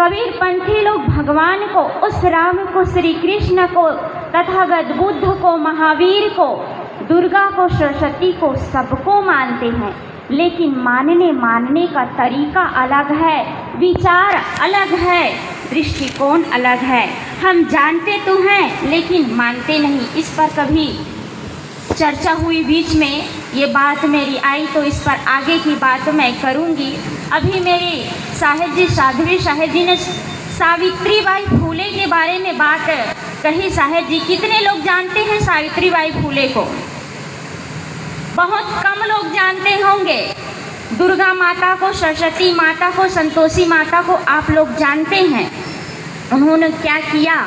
कबीर पंथी लोग भगवान को, उस राम को, श्री कृष्ण को, तथागत बुद्ध को, महावीर को, दुर्गा को, सरस्वती को, सबको मानते हैं, लेकिन मानने का तरीका अलग है, विचार अलग है, दृष्टिकोण अलग है। हम जानते तो हैं लेकिन मानते नहीं। इस पर कभी चर्चा हुई, बीच में ये बात मेरी आई, तो इस पर आगे की बात मैं करूँगी। अभी मेरे साहिब जी, साध्वी साहिब जी ने सावित्रीबाई फूले के बारे में बात कही। साहिब जी, कितने लोग जानते हैं सावित्रीबाई फूले को? बहुत कम लोग जानते होंगे। दुर्गा माता को, सरस्वती माता को, संतोषी माता को आप लोग जानते हैं, उन्होंने क्या किया।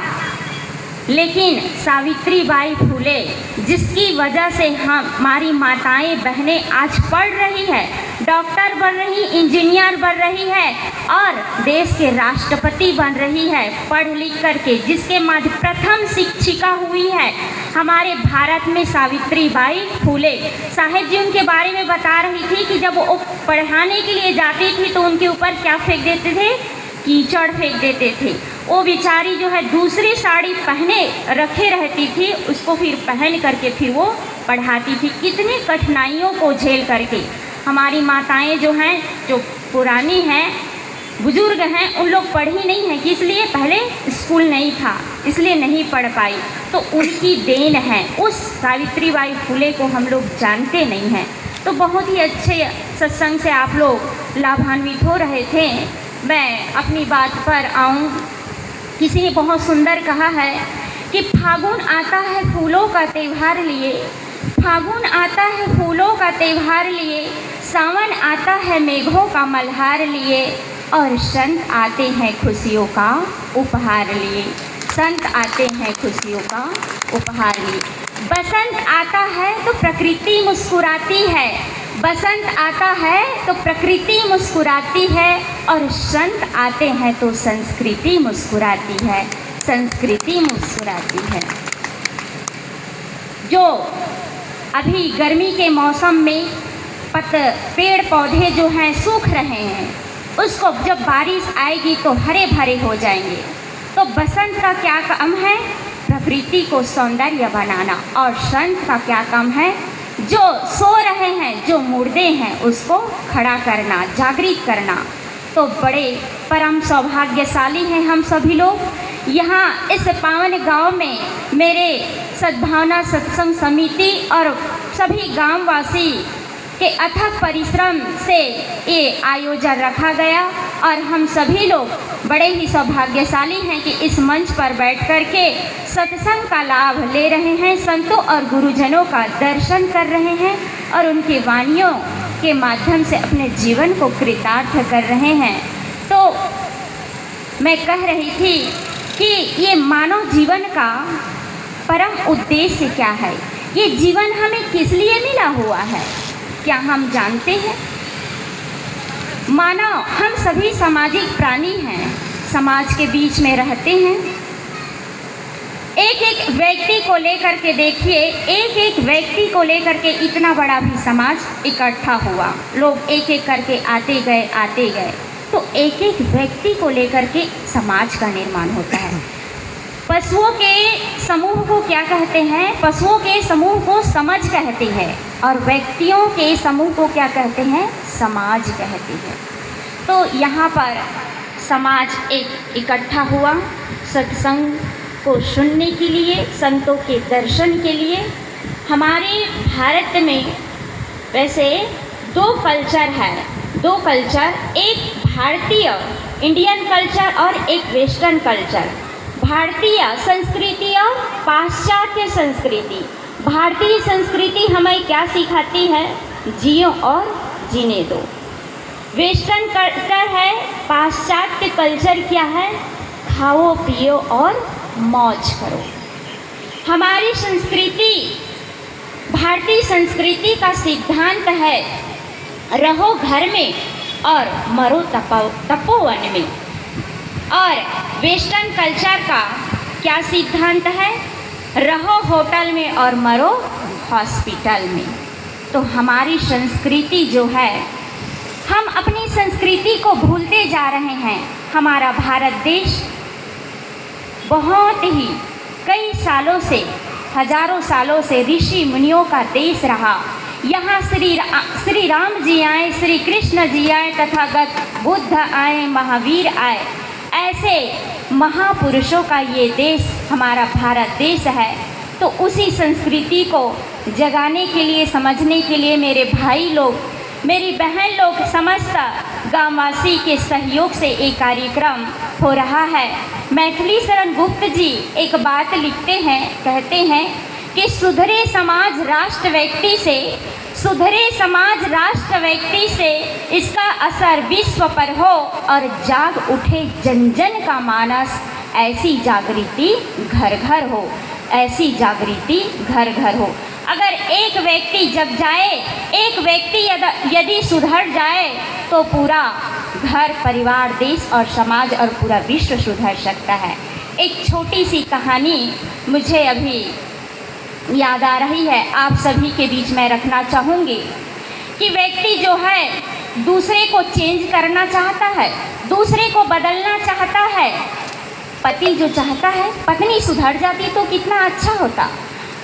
लेकिन सावित्रीबाई फूले, जिसकी वजह से हमारी माताएं बहनें आज पढ़ रही है, डॉक्टर बन रही, इंजीनियर बन रही है और देश के राष्ट्रपति बन रही है पढ़ लिख करके, जिसके मध्य प्रथम शिक्षिका हुई है हमारे भारत में सावित्रीबाई फूले। साहिब जी उनके बारे में बता रही थी कि जब वो पढ़ाने के लिए जाती थी तो उनके ऊपर क्या फेंक देते थे? कीचड़ फेंक देते थे। वो बेचारी जो है दूसरी साड़ी पहने रखे रहती थी, उसको फिर पहन करके फिर वो पढ़ाती थी। कितनी कठिनाइयों को झेल करके हमारी माताएं जो हैं, जो पुरानी हैं, बुजुर्ग हैं, उन लोग पढ़ी नहीं हैं कि इसलिए पहले स्कूल नहीं था, इसलिए नहीं पढ़ पाई। तो उनकी देन है। उस सावित्रीबाई फूले को हम लोग जानते नहीं हैं। तो बहुत ही अच्छे सत्संग से आप लोग लाभान्वित हो रहे थे। मैं अपनी बात पर आऊँ। किसी ने बहुत सुंदर कहा है कि फागुन आता है फूलों का त्यौहार लिए, फागुन आता है फूलों का त्यौहार लिए, सावन आता है मेघों का मल्हार लिए, और संत आते हैं खुशियों का उपहार लिए, संत आते हैं खुशियों का उपहार लिए। बसंत आता है तो प्रकृति मुस्कुराती है, बसंत आता है तो प्रकृति मुस्कुराती है, और संत आते हैं तो संस्कृति मुस्कुराती है, संस्कृति मुस्कुराती है। जो अभी गर्मी के मौसम में पेड़ पौधे जो हैं सूख रहे हैं, उसको जब बारिश आएगी तो हरे भरे हो जाएंगे। तो बसंत का क्या काम है? प्रकृति को सौंदर्य बनाना। और संत का क्या काम है? जो सो रहे हैं, जो मुर्दे हैं, उसको खड़ा करना, जागृत करना। तो बड़े परम सौभाग्यशाली हैं हम सभी लोग। यहाँ इस पावन गांव में मेरे सद्भावना सत्संग समिति और सभी गांववासी के अथक परिश्रम से ये आयोजन रखा गया, और हम सभी लोग बड़े ही सौभाग्यशाली हैं कि इस मंच पर बैठ कर के सत्संग का लाभ ले रहे हैं, संतों और गुरुजनों का दर्शन कर रहे हैं और उनकी वाणियों के माध्यम से अपने जीवन को कृतार्थ कर रहे हैं। तो मैं कह रही थी कि ये मानव जीवन का परम उद्देश्य क्या है? ये जीवन हमें किस लिए मिला हुआ है? क्या हम जानते हैं? मानव, हम सभी सामाजिक प्राणी हैं, समाज के बीच में रहते हैं। एक एक व्यक्ति को लेकर के देखिए, एक एक व्यक्ति को लेकर के इतना बड़ा भी समाज इकट्ठा हुआ, लोग एक एक करके आते गए, तो एक एक व्यक्ति को लेकर के समाज का निर्माण होता है। पशुओं के समूह को क्या कहते हैं? पशुओं के समूह को समझ कहते हैं, और व्यक्तियों के समूह को क्या कहते हैं? समाज कहते हैं। तो यहाँ पर समाज एक इकट्ठा हुआ सत्संग को सुनने के लिए, संतों के दर्शन के लिए। हमारे भारत में वैसे दो कल्चर है, दो कल्चर, एक भारतीय इंडियन कल्चर और एक वेस्टर्न कल्चर। भारतीय संस्कृति और पाश्चात्य संस्कृति। भारतीय संस्कृति हमें क्या सिखाती है? जियो और जीने दो। वेस्टर्न कल्चर है, पाश्चात्य कल्चर क्या है? खाओ पियो और मौज करो। हमारी संस्कृति, भारतीय संस्कृति का सिद्धांत है रहो घर में और मरो तपोवन में। और वेस्टर्न कल्चर का क्या सिद्धांत है? रहो होटल में और मरो हॉस्पिटल में। तो हमारी संस्कृति जो है हम अपनी संस्कृति को भूलते जा रहे हैं। हमारा भारत देश बहुत ही कई सालों से, हजारों सालों से ऋषि मुनियों का देश रहा। यहाँ श्री राम जी आए, श्री कृष्ण जी आए, तथागत बुद्ध आए, महावीर आए। ऐसे महापुरुषों का ये देश हमारा भारत देश है। तो उसी संस्कृति को जगाने के लिए, समझने के लिए मेरे भाई लोग, मेरी बहन लोग, समस्त गांववासी के सहयोग से एक कार्यक्रम हो रहा है। मैथिली शरण गुप्त जी एक बात लिखते हैं, कहते हैं कि सुधरे समाज राष्ट्र व्यक्ति से, सुधरे समाज राष्ट्र व्यक्ति से, इसका असर विश्व पर हो और जाग उठे जन जन का मानस। ऐसी जागृति घर घर हो, ऐसी जागृति घर घर हो। अगर एक व्यक्ति जग जाए, एक व्यक्ति यदि सुधर जाए तो पूरा घर, परिवार, देश और समाज और पूरा विश्व सुधर सकता है। एक छोटी सी कहानी मुझे अभी याद आ रही है, आप सभी के बीच में रखना चाहूँगी कि व्यक्ति जो है दूसरे को चेंज करना चाहता है, दूसरे को बदलना चाहता है। पति जो चाहता है पत्नी सुधर जाती तो कितना अच्छा होता।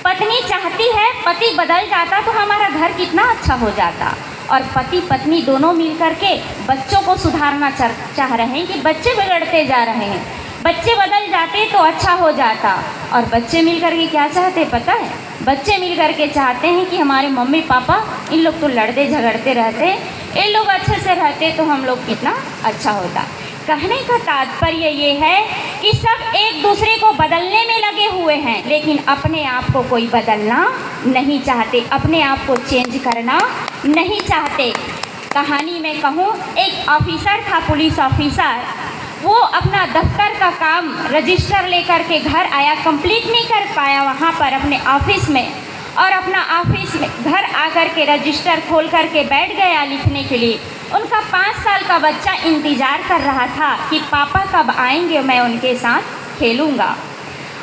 पत्नी चाहती है पति बदल जाता तो हमारा घर कितना अच्छा हो जाता। और पति पत्नी दोनों मिल कर के बच्चों को सुधारना चाह रहे हैं कि बच्चे बिगड़ते जा रहे हैं, बच्चे बदल जाते तो अच्छा हो जाता। और बच्चे मिल कर के क्या चाहते पता है? बच्चे मिल कर के चाहते हैं कि हमारे मम्मी पापा इन लोग तो लड़ते झगड़ते रहते, इन लोग अच्छे से रहते तो हम लोग कितना अच्छा होता। कहने का तात्पर्य ये है कि सब एक दूसरे को बदलने में लगे हुए हैं, लेकिन अपने आप को कोई बदलना नहीं चाहते, अपने आप को चेंज करना नहीं चाहते। कहानी में कहूँ, एक ऑफिसर था, पुलिस ऑफिसर। वो अपना दफ्तर का काम रजिस्टर लेकर के घर आया, कंप्लीट नहीं कर पाया वहाँ पर अपने ऑफिस में, और अपना ऑफिस में घर आकर के रजिस्टर खोल कर के बैठ गया लिखने के लिए। उनका 5 साल का बच्चा इंतज़ार कर रहा था कि पापा कब आएंगे, मैं उनके साथ खेलूँगा।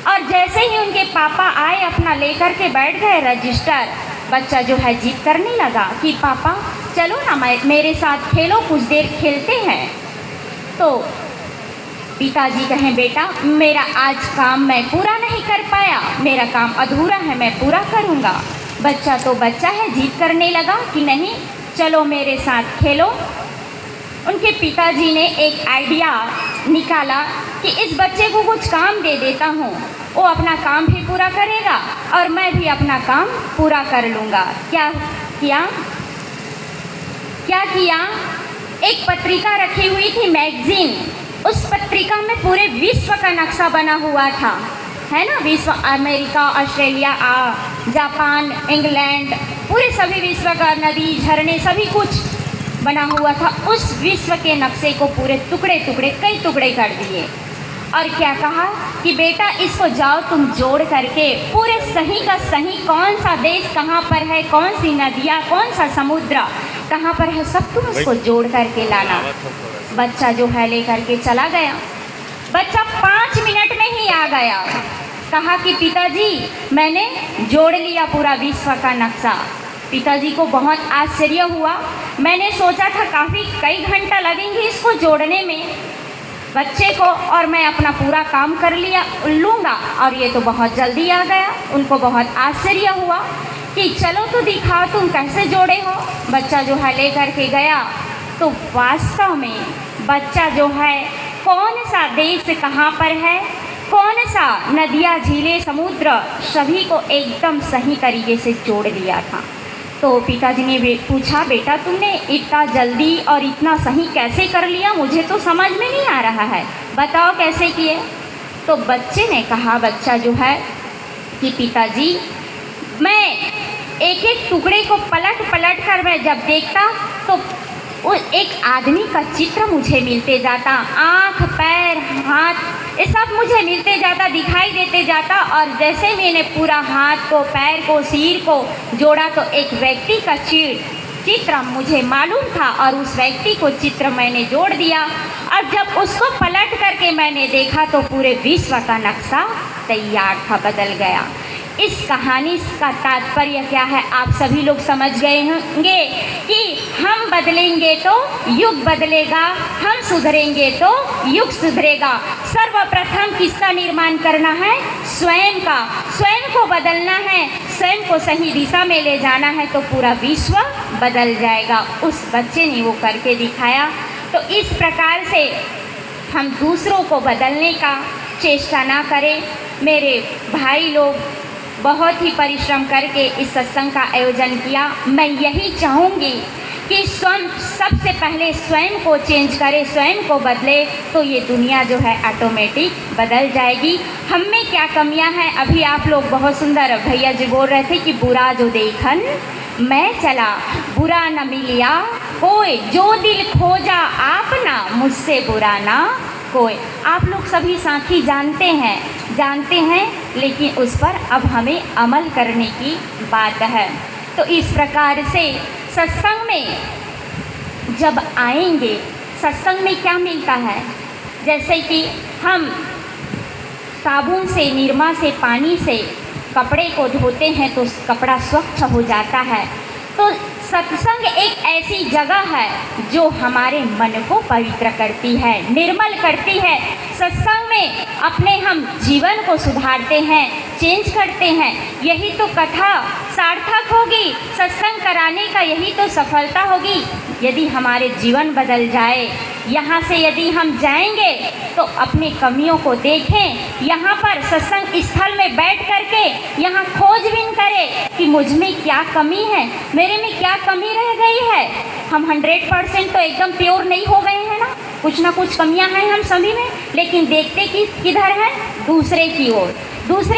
और जैसे ही उनके पापा आए, अपना लेकर के बैठ गए रजिस्टर, बच्चा जो है जिद करने लगा कि पापा चलो ना मेरे साथ खेलो, कुछ देर खेलते हैं। तो पिताजी कहें बेटा मेरा आज काम मैं पूरा नहीं कर पाया, मेरा काम अधूरा है, मैं पूरा करूँगा। बच्चा तो बच्चा है, जिद करने लगा कि नहीं चलो मेरे साथ खेलो। उनके पिताजी ने एक आइडिया निकाला कि इस बच्चे को कुछ काम दे देता हूँ, वो अपना काम भी पूरा करेगा और मैं भी अपना काम पूरा कर लूँगा। क्या किया? एक पत्रिका रखी हुई थी, मैगजीन। उस पत्रिका में पूरे विश्व का नक्शा बना हुआ था, है ना, विश्व, अमेरिका, ऑस्ट्रेलिया, जापान, इंग्लैंड, पूरे सभी विश्व का नदी, झरने, सभी कुछ बना हुआ था। उस विश्व के नक्शे को पूरे टुकड़े टुकड़े, कई टुकड़े कर दिए और क्या कहा कि बेटा इसको जाओ तुम जोड़ करके पूरे सही का सही, कौन सा देश कहाँ पर है, कौन सी नदियाँ, कौन सा समुद्र कहाँ पर है, सब तुम उसको जोड़ करके लाना। बच्चा जो है लेकर के चला गया। बच्चा 5 मिनट में ही आ गया। कहा कि पिताजी मैंने जोड़ लिया पूरा विश्व का नक्शा। पिताजी को बहुत आश्चर्य हुआ। मैंने सोचा था कई घंटा लगेंगे इसको जोड़ने में बच्चे को, और मैं अपना पूरा काम कर लूँगा, और ये तो बहुत जल्दी आ गया। उनको बहुत आश्चर्य हुआ कि चलो तो दिखाओ तुम कैसे जोड़े हो। बच्चा जो है लेकर के गया तो वास्तव में बच्चा जो है कौन सा देश कहाँ पर है, कौन सा नदियाँ, झीलें, समुद्र, सभी को एकदम सही तरीके से जोड़ लिया था। तो पिताजी ने पूछा बेटा तुमने इतना जल्दी और इतना सही कैसे कर लिया, मुझे तो समझ में नहीं आ रहा है, बताओ कैसे किए। तो बच्चे ने कहा, बच्चा जो है कि पिताजी मैं एक एक टुकड़े को पलट पलट कर मैं जब देखता तो वो एक आदमी का चित्र मुझे मिलते जाता, आँख, पैर, हाथ, ये सब मुझे मिलते जाता, दिखाई देते जाता। और जैसे मैंने पूरा हाथ को, पैर को, सिर को जोड़ा तो एक व्यक्ति का चित्र मुझे मालूम था, और उस व्यक्ति को चित्र मैंने जोड़ दिया। और जब उसको पलट करके मैंने देखा तो पूरे विश्व का नक्शा तैयार था, बदल गया। इस कहानी का तात्पर्य क्या है आप सभी लोग समझ गए होंगे कि हम बदलेंगे तो युग बदलेगा, हम सुधरेंगे तो युग सुधरेगा। सर्वप्रथम किसका निर्माण करना है? स्वयं का। स्वयं को बदलना है, स्वयं को सही दिशा में ले जाना है तो पूरा विश्व बदल जाएगा। उस बच्चे ने वो करके दिखाया। तो इस प्रकार से हम दूसरों को बदलने का चेष्टा ना करें। मेरे भाई लोग बहुत ही परिश्रम करके इस सत्संग का आयोजन किया। मैं यही चाहूँगी कि स्वयं सबसे पहले स्वयं को चेंज करें, स्वयं को बदले तो ये दुनिया जो है ऑटोमेटिक बदल जाएगी। हम में क्या कमियां हैं? अभी आप लोग बहुत सुंदर भैया जी बोल रहे थे कि बुरा जो देखन मैं चला, बुरा न मिलिया कोई, जो दिल खोजा आपना मुझसे बुरा ना कोई। आप लोग सभी साथी जानते हैं लेकिन उस पर अब हमें अमल करने की बात है। तो इस प्रकार से सत्संग में जब आएंगे, सत्संग में क्या मिलता है? जैसे कि हम साबुन से, निरमा से, पानी से कपड़े को धोते हैं तो कपड़ा स्वच्छ हो जाता है। तो सत्संग एक ऐसी जगह है जो हमारे मन को पवित्र करती है, निर्मल करती है। सत्संग में अपने हम जीवन को सुधारते हैं, चेंज करते हैं। यही तो कथा सार्थक होगी, सत्संग कराने का यही तो सफलता होगी यदि हमारे जीवन बदल जाए। यहाँ से यदि हम जाएंगे तो अपनी कमियों को देखें, यहाँ पर सत्संग स्थल में बैठ करके यहाँ खोजबीन करें कि मुझ में क्या कमी है, मेरे में क्या कमी रह गई है। हम 100% तो एकदम प्योर नहीं हो गए हैं ना, कुछ ना कुछ कमियां हैं हम सभी में, लेकिन देखते कि किधर है? दूसरे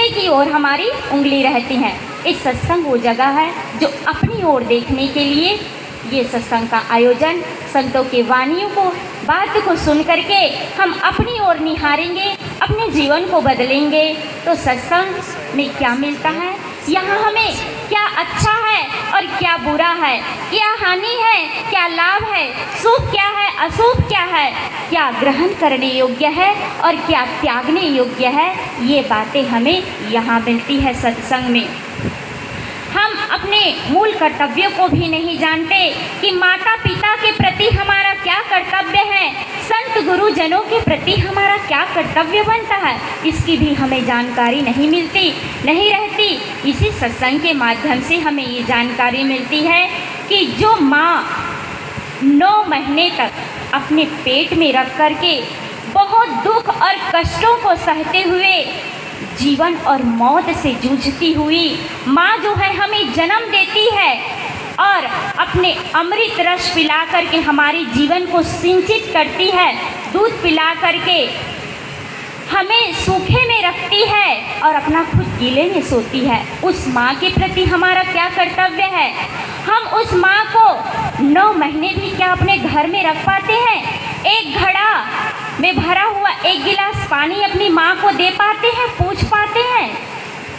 की ओर हमारी उंगली रहती है। इस सत्संग वो जगह है जो अपनी ओर देखने के लिए ये सत्संग का आयोजन, संतों के वाणियों को, बात को सुन करके हम अपनी ओर निहारेंगे, अपने जीवन को बदलेंगे। तो सत्संग में क्या मिलता है, यहाँ हमें क्या अच्छा है और क्या बुरा है, क्या हानि है, क्या लाभ है, शुभ क्या है, अशुभ क्या है, क्या ग्रहण करने योग्य है और क्या त्यागने योग्य है, ये बातें हमें यहाँ मिलती है सत्संग में। हम अपने मूल कर्तव्यों को भी नहीं जानते कि माता पिता के प्रति हमारा क्या कर्तव्य है, संत गुरुजनों के प्रति हमारा क्या कर्तव्य बनता है, इसकी भी हमें जानकारी नहीं रहती। इसी सत्संग के माध्यम से हमें ये जानकारी मिलती है कि जो माँ 9 महीने तक अपने पेट में रख करके बहुत दुख और कष्टों को सहते हुए जीवन और मौत से जूझती हुई माँ जो है हमें जन्म देती है और अपने अमृत रस पिला करके हमारे जीवन को सिंचित करती है, दूध पिला करके हमें सूखे में रखती है और अपना खुद गीले में सोती है। उस माँ के प्रति हमारा क्या कर्तव्य है? हम उस माँ को 9 महीने भी क्या अपने घर में रख पाते हैं? एक घड़ा में भरा हुआ 1 गिलास पानी अपनी माँ को दे पाते हैं, पूछ पाते हैं?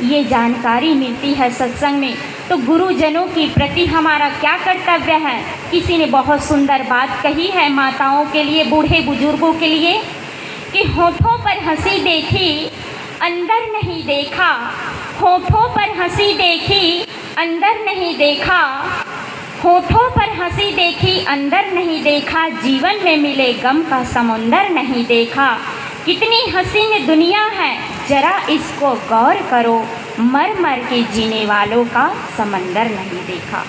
ये जानकारी मिलती है सत्संग में। तो गुरुजनों के प्रति हमारा क्या कर्तव्य है? किसी ने बहुत सुंदर बात कही है माताओं के लिए, बूढ़े बुजुर्गों के लिए कि होठों पर हंसी देखी अंदर नहीं देखा, होठों पर हंसी देखी अंदर नहीं देखा, होठों पर हंसी देखी अंदर नहीं देखा, जीवन में मिले गम का समुंदर नहीं देखा। कितनी हसीन दुनिया है जरा इसको गौर करो, मर मर के जीने वालों का समंदर नहीं देखा।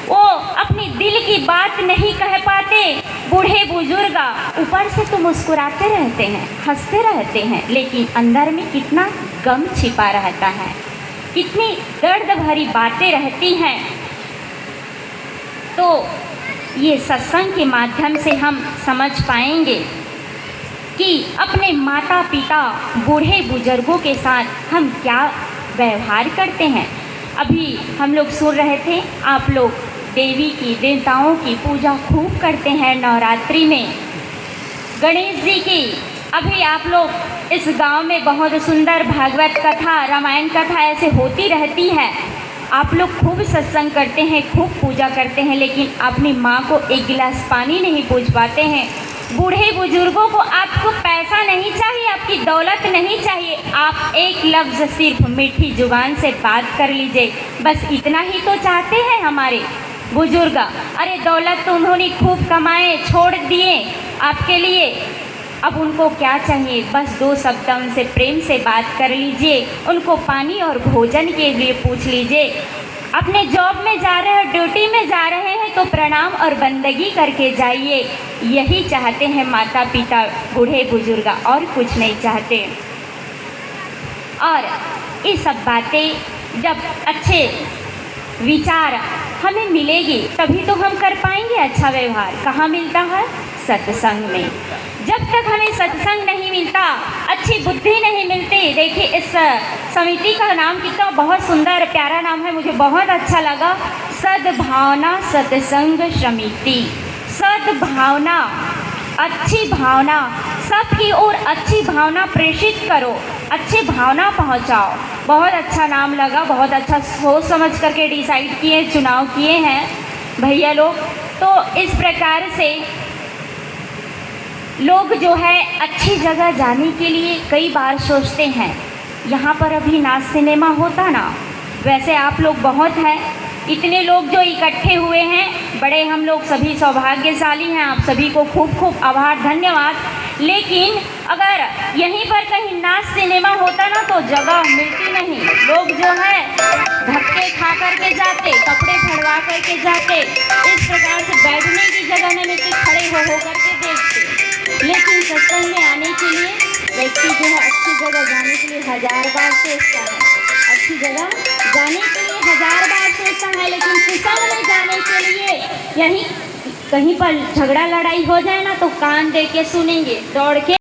वो अपनी दिल की बात नहीं कह पाते बूढ़े बुजुर्ग, ऊपर से तो मुस्कुराते रहते हैं, हंसते रहते हैं, लेकिन अंदर में कितना गम छिपा रहता है, कितनी दर्द भरी बातें रहती हैं। तो ये सत्संग के माध्यम से हम समझ पाएंगे कि अपने माता पिता बूढ़े बुजुर्गों के साथ हम क्या व्यवहार करते हैं। अभी हम लोग सुन रहे थे, आप लोग देवी की, देवताओं की पूजा खूब करते हैं नवरात्रि में, गणेश जी की। अभी आप लोग इस गांव में बहुत सुंदर भागवत कथा, रामायण कथा ऐसे होती रहती है। आप लोग खूब सत्संग करते हैं, खूब पूजा करते हैं, लेकिन अपनी माँ को 1 गिलास पानी नहीं पूछ पाते हैं। बूढ़े बुजुर्गों को आपको पैसा नहीं चाहिए, आपकी दौलत नहीं चाहिए, आप एक लफ्ज़ सिर्फ मीठी जुबान से बात कर लीजिए, बस इतना ही तो चाहते हैं हमारे बुजुर्ग। अरे दौलत तो उन्होंने खूब कमाए छोड़ दिए आपके लिए, अब उनको क्या चाहिए, बस 2 शब्द उनसे प्रेम से बात कर लीजिए, उनको पानी और भोजन के लिए पूछ लीजिए। अपने जॉब में जा रहे हैं, ड्यूटी में जा रहे हैं तो प्रणाम और बंदगी करके जाइए। यही चाहते हैं माता पिता, बूढ़े बुजुर्ग, और कुछ नहीं चाहते। और ये सब बातें जब अच्छे विचार हमें मिलेगी तभी तो हम कर पाएंगे अच्छा व्यवहार। कहाँ मिलता है? सत्संग में। जब तक हमें सत्संग नहीं मिलता, अच्छी बुद्धि नहीं मिलती। देखिए इस समिति का नाम कितना बहुत सुंदर प्यारा नाम है, मुझे बहुत अच्छा लगा, सद्भावना सत्संग समिति। सद्भावना, अच्छी भावना, सबकी ओर अच्छी भावना प्रेषित करो, अच्छी भावना पहुंचाओ। बहुत अच्छा नाम लगा, बहुत अच्छा सोच समझ करके डिसाइड किए, चुनाव किए हैं भैया लोग। तो इस प्रकार से लोग जो है अच्छी जगह जाने के लिए कई बार सोचते हैं, यहाँ पर अभी नाच सिनेमा होता ना, वैसे आप लोग बहुत हैं, इतने लोग जो इकट्ठे हुए हैं, बड़े हम लोग सभी सौभाग्यशाली हैं। आप सभी को खूब खूब आभार, धन्यवाद। लेकिन अगर यहीं पर कहीं नाच सिनेमा होता ना तो जगह मिलती नहीं, लोग जो है धक्के खा करके जाते, कपड़े फड़वा करके जाते, इस प्रकार से बैठने की जगह न मिलती, खड़े हो करके देखते। लेकिन सत्संग में आने के लिए व्यक्ति जो है अच्छी जगह जाने के लिए 1000 बार सोचता है, अच्छी जगह जाने के लिए 1000 बार सोचता है, लेकिन सत्संग में जाने के लिए यहीं कहीं पर झगड़ा लड़ाई हो जाए ना तो कान दे के सुनेंगे, दौड़ के